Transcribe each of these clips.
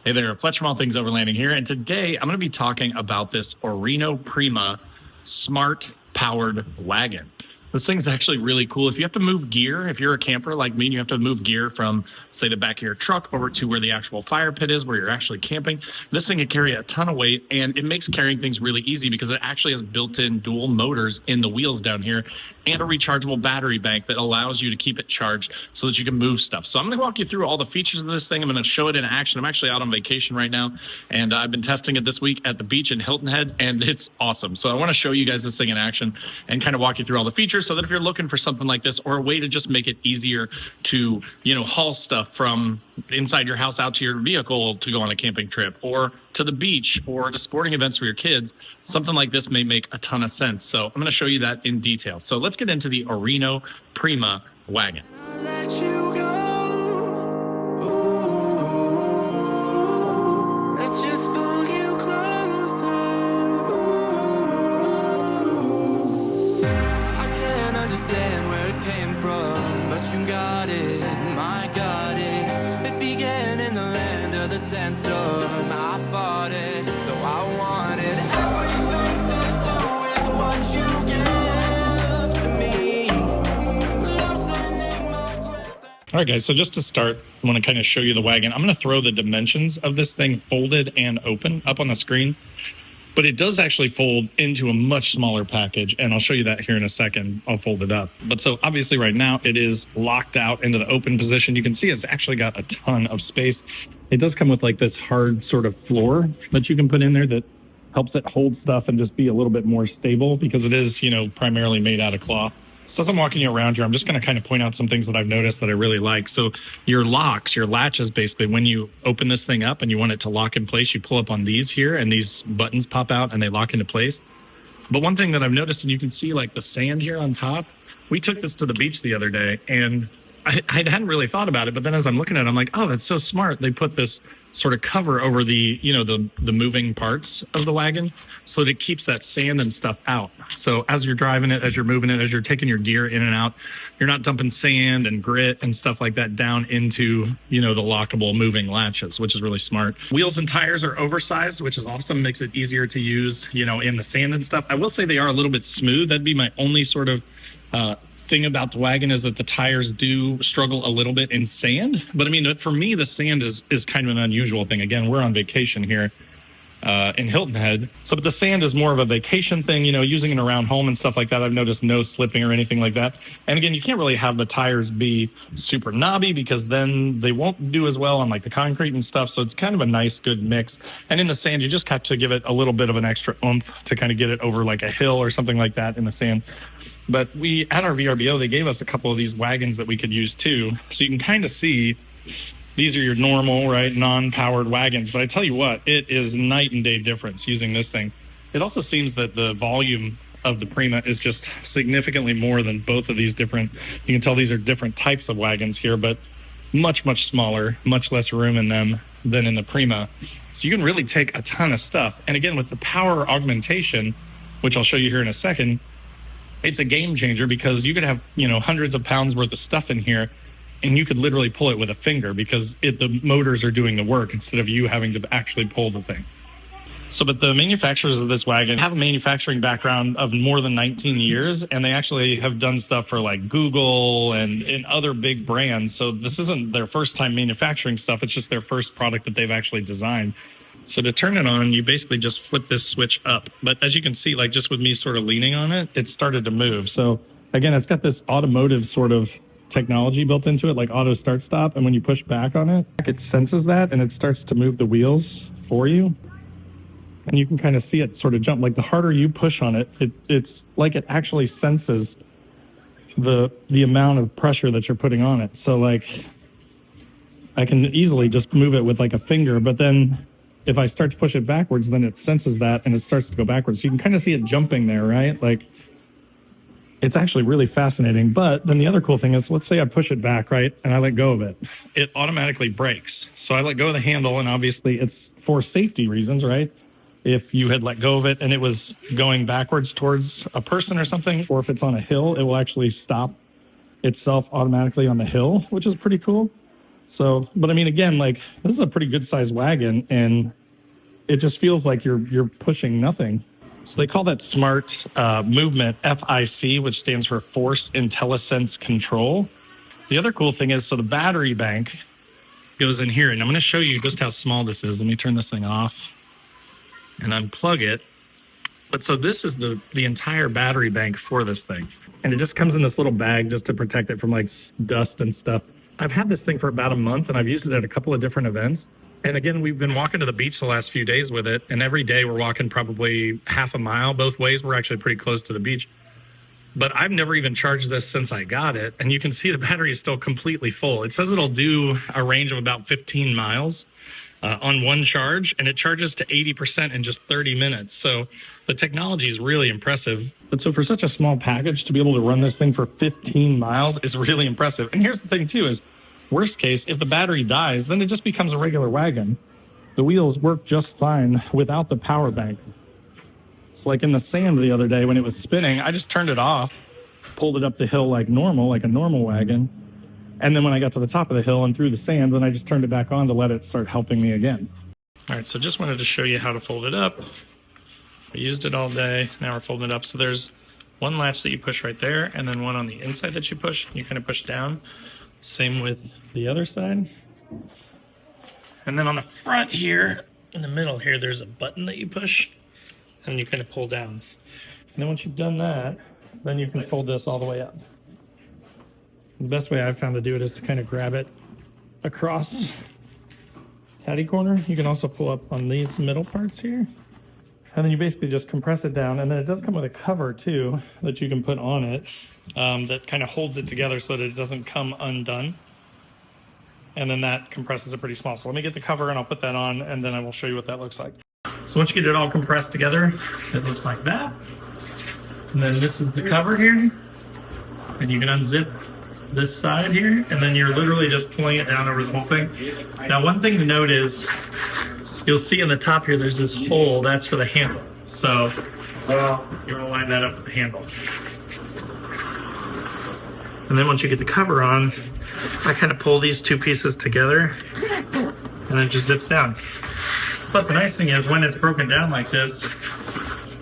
Hey there, Fletch from All Things Overlanding here, and today I'm going to be talking about this Aurrino PRIMA smart powered wagon. This thing's actually really cool. If you have to move gear, if you're a camper like me and you have to move gear from, say, the back of your truck over to where the actual fire pit is, where you're actually camping, this thing can carry a ton of weight, and it makes carrying things really easy because it actually has built-in dual motors in the wheels down here and a rechargeable battery bank that allows you to keep it charged so that you can move stuff. So I'm going to walk you through all the features of this thing. I'm going to show it in action. I'm actually out on vacation right now, and I've been testing it this week at the beach in Hilton Head, and it's awesome. So I want to show you guys this thing in action and kind of walk you through all the features so that if you're looking for something like this or a way to just make it easier to, haul stuff from inside your house out to your vehicle to go on a camping trip or to the beach or to sporting events for your kids, something like this may make a ton of sense. So I'm going to show you that in detail. So let's get into the Aurrino PRIMA wagon. Understand where it came from, but you got it, my got it. It began in the land of the sandstorm. I fought it, though I wanted everything to do with what you give to me. All right, guys, so just to start, I want to kind of show you the wagon. I'm going to throw the dimensions of this thing folded and open up on the screen. But it does actually fold into a much smaller package, and I'll show you that here in a second. I'll fold it up. But so obviously right now it is locked out into the open position. You can see it's actually got a ton of space. It does come with like this hard sort of floor that you can put in there that helps it hold stuff and just be a little bit more stable because it is, primarily made out of cloth. So as I'm walking you around here, I'm just going to kind of point out some things that I've noticed that I really like. So your locks, your latches, basically, when you open this thing up and you want it to lock in place, you pull up on these here and these buttons pop out and they lock into place. But one thing that I've noticed, and you can see like the sand here on top, we took this to the beach the other day and I hadn't really thought about it, but then as I'm looking at it, I'm like, oh, that's so smart. They put this sort of cover over the, the moving parts of the wagon so that it keeps that sand and stuff out. So as you're driving it, as you're moving it, as you're taking your gear in and out, you're not dumping sand and grit and stuff like that down into, the lockable moving latches, which is really smart. Wheels and tires are oversized, which is awesome. Makes it easier to use, in the sand and stuff. I will say they are a little bit smooth. That'd be my only sort of, thing about the wagon is that the tires do struggle a little bit in sand. But I mean, for me, the sand is kind of an unusual thing. Again, we're on vacation here in Hilton Head. So, but the sand is more of a vacation thing, using it around home and stuff like that. I've noticed no slipping or anything like that. And again, you can't really have the tires be super knobby because then they won't do as well on like the concrete and stuff. So it's kind of a nice, good mix. And in the sand, you just have to give it a little bit of an extra oomph to kind of get it over like a hill or something like that in the sand. But at our VRBO, they gave us a couple of these wagons that we could use too. So you can kind of see these are your normal, right, non-powered wagons. But I tell you what, it is night and day difference using this thing. It also seems that the volume of the PRIMA is just significantly more than both of these different. You can tell these are different types of wagons here, but much, much smaller, much less room in them than in the PRIMA. So you can really take a ton of stuff. And again, with the power augmentation, which I'll show you here in a second, it's a game changer because you could have, hundreds of pounds worth of stuff in here and you could literally pull it with a finger because the motors are doing the work instead of you having to actually pull the thing. So, but the manufacturers of this wagon have a manufacturing background of more than 19 years, and they actually have done stuff for like Google and other big brands. So this isn't their first time manufacturing stuff. It's just their first product that they've actually designed. So to turn it on, you basically just flip this switch up. But as you can see, like just with me sort of leaning on it, it started to move. So again, it's got this automotive sort of technology built into it, like auto start stop. And when you push back on it, it senses that and it starts to move the wheels for you. And you can kind of see it sort of jump. Like the harder you push on it, it's like it actually senses the amount of pressure that you're putting on it. So like I can easily just move it with like a finger, but then if I start to push it backwards, then it senses that and it starts to go backwards. So you can kind of see it jumping there, right? Like it's actually really fascinating. But then the other cool thing is, let's say I push it back, right? And I let go of it. It automatically brakes. So I let go of the handle and obviously it's for safety reasons, right? If you had let go of it and it was going backwards towards a person or something, or if it's on a hill, it will actually stop itself automatically on the hill, which is pretty cool. So, but I mean, again, like this is a pretty good sized wagon, and it just feels like you're pushing nothing. So they call that smart movement FIC, which stands for Force IntelliSense Control. The other cool thing is, so the battery bank goes in here, and I'm going to show you just how small this is. Let me turn this thing off and unplug it. But so this is the entire battery bank for this thing. And it just comes in this little bag just to protect it from like dust and stuff. I've had this thing for about a month, and I've used it at a couple of different events. And again, we've been walking to the beach the last few days with it. And every day we're walking probably half a mile both ways. We're actually pretty close to the beach. But I've never even charged this since I got it. And you can see the battery is still completely full. It says it'll do a range of about 15 miles on one charge, and it charges to 80% in just 30 minutes. So the technology is really impressive. But so for such a small package to be able to run this thing for 15 miles is really impressive. And here's the thing too, is worst case, if the battery dies, then it just becomes a regular wagon. The wheels work just fine without the power bank. It's like in the sand the other day when it was spinning, I just turned it off, pulled it up the hill like normal, like a normal wagon. And then when I got to the top of the hill and through the sand, then I just turned it back on to let it start helping me again. All right, so just wanted to show you how to fold it up. I used it all day. Now we're folding it up. So there's one latch that you push right there, and then one on the inside that you push. You kind of push down. Same with the other side. And then on the front here, in the middle here, there's a button that you push, and you kind of pull down. And then once you've done that, then you can fold this all the way up. The best way I've found to do it is to kind of grab it across caddy corner. You can also pull up on these middle parts here. And then you basically just compress it down. And then it does come with a cover too that you can put on it that kind of holds it together so that it doesn't come undone. And then that compresses it pretty small. So let me get the cover and I'll put that on, and then I will show you what that looks like. So once you get it all compressed together, it looks like that. And then this is the cover here. And you can unzip this side here, and then you're literally just pulling it down over the whole thing. Now, one thing to note is you'll see in the top here, there's this hole, that's for the handle. So you're gonna line that up with the handle. And then once you get the cover on, I kind of pull these two pieces together and it just zips down. But the nice thing is when it's broken down like this,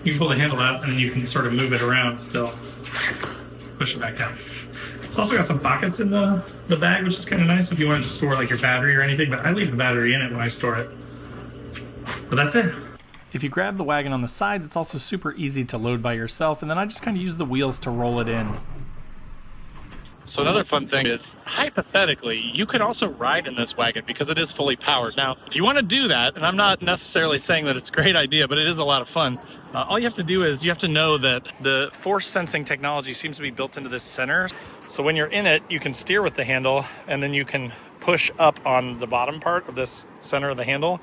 you pull the handle out and you can sort of move it around still. Push it back down. It's also got some pockets in the bag, which is kind of nice if you wanted to store like your battery or anything, but I leave the battery in it when I store it. But that's it. If you grab the wagon on the sides, it's also super easy to load by yourself, and then I just kind of use the wheels to roll it in. So another fun thing is, hypothetically, you could also ride in this wagon because it is fully powered. Now, if you want to do that, and I'm not necessarily saying that it's a great idea, but it is a lot of fun, all you have to do is you have to know that the force sensing technology seems to be built into this center. So when you're in it, you can steer with the handle, and then you can push up on the bottom part of this center of the handle,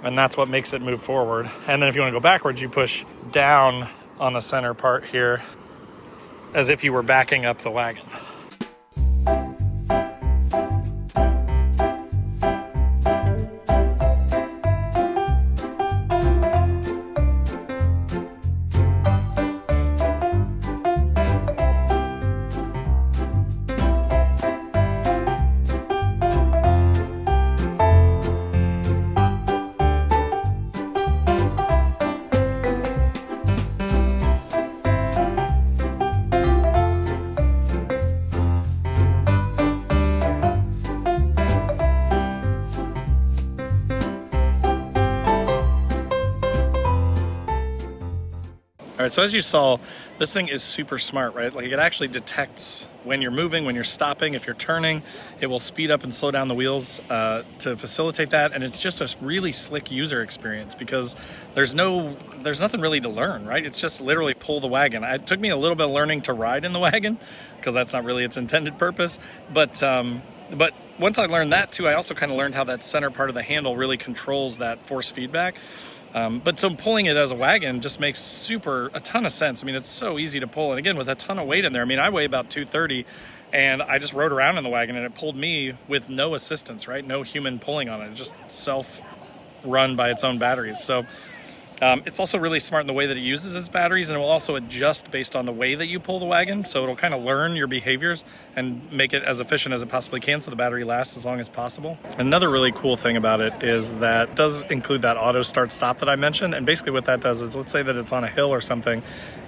and that's what makes it move forward. And then if you want to go backwards, you push down on the center part here as if you were backing up the wagon. All right, so as you saw, this thing is super smart, right? Like it actually detects when you're moving, when you're stopping, if you're turning, it will speed up and slow down the wheels to facilitate that. And it's just a really slick user experience because there's nothing really to learn, right? It's just literally pull the wagon. It took me a little bit of learning to ride in the wagon because that's not really its intended purpose. But once I learned that too, I also kind of learned how that center part of the handle really controls that force feedback. But so pulling it as a wagon just makes a ton of sense. I mean, it's so easy to pull. And again, with a ton of weight in there, I mean, I weigh about 230 and I just rode around in the wagon and it pulled me with no assistance, right? No human pulling on it. It just self-run by its own batteries. So It's also really smart in the way that it uses its batteries, and it will also adjust based on the way that you pull the wagon. So it'll kind of learn your behaviors and make it as efficient as it possibly can so the battery lasts as long as possible. Another really cool thing about it is that it does include that auto start stop that I mentioned. And basically what that does is, let's say that it's on a hill or something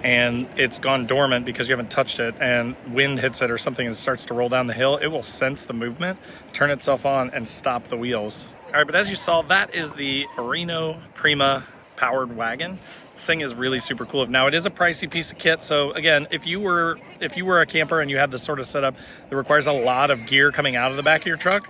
and it's gone dormant because you haven't touched it, and wind hits it or something and it starts to roll down the hill, it will sense the movement, turn itself on, and stop the wheels. All right, but as you saw, that is the Aurrino PRIMA powered wagon. This thing is really super cool. Now, it is a pricey piece of kit. So again, if you were a camper and you had this sort of setup that requires a lot of gear coming out of the back of your truck,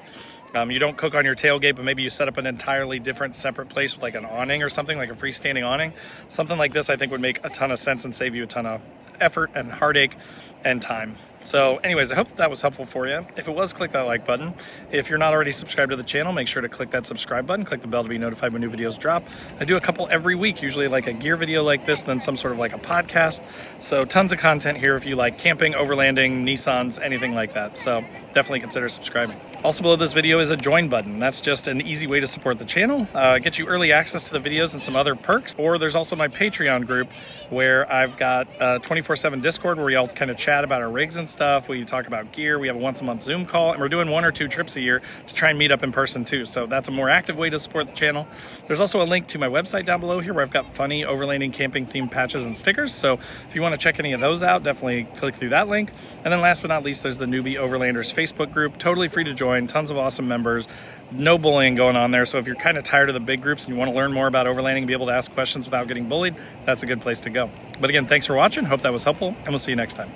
you don't cook on your tailgate, but maybe you set up an entirely different separate place with like an awning or something, like a freestanding awning. Something like this I think would make a ton of sense and save you a ton of effort and heartache and time. So anyways, I hope that was helpful for you. If it was, click that like button. If you're not already subscribed to the channel, make sure to click that subscribe button, click the bell to be notified when new videos drop. I do a couple every week, usually like a gear video like this, then some sort of like a podcast. So tons of content here if you like camping, overlanding, Nissans, anything like that. So definitely consider subscribing. Also below this video is a join button. That's just an easy way to support the channel, get you early access to the videos and some other perks. Or there's also my Patreon group where I've got 24/7 Discord where we all kind of chat about our rigs and stuff. We talk about gear. We have a once a month Zoom call, and we're doing 1 or 2 trips a year to try and meet up in person too. So that's a more active way to support the channel. There's also a link to my website down below here where I've got funny overlanding camping themed patches and stickers. So if you want to check any of those out, definitely click through that link. And then last but not least, there's the Newbie Overlanders Facebook group. Totally free to join. Tons of awesome members. No bullying going on there. So if you're kind of tired of the big groups and you want to learn more about overlanding and be able to ask questions without getting bullied, that's a good place to go. But again, thanks for watching. Hope that was helpful, and we'll see you next time.